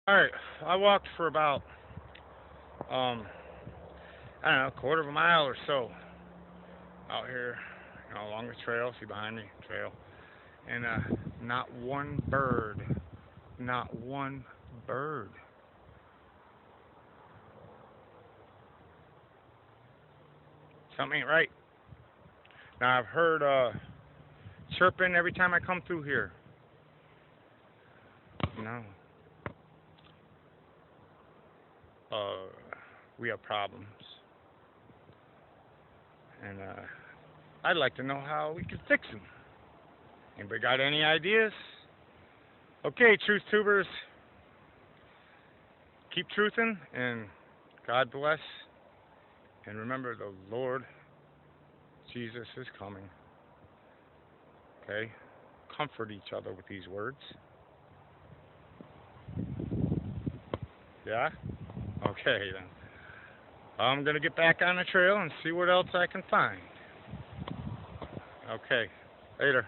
Alright, I walked for about, um, I don't know, a quarter of a mile or so out here, along the trail. See behind me, trail. And, not one bird. Not one bird. Something ain't right. Now, I've heard, chirping every time I come through here. No. Uh, we have problems. And, I'd like to know how we can fix them. Anybody got any ideas? Okay, truth tubers, keep truthing, and God bless. And remember, the Lord Jesus is coming. Okay? Comfort each other with these words. Yeah? Okay, then. I'm going to get back on the trail and see what else I can find. Okay. Later.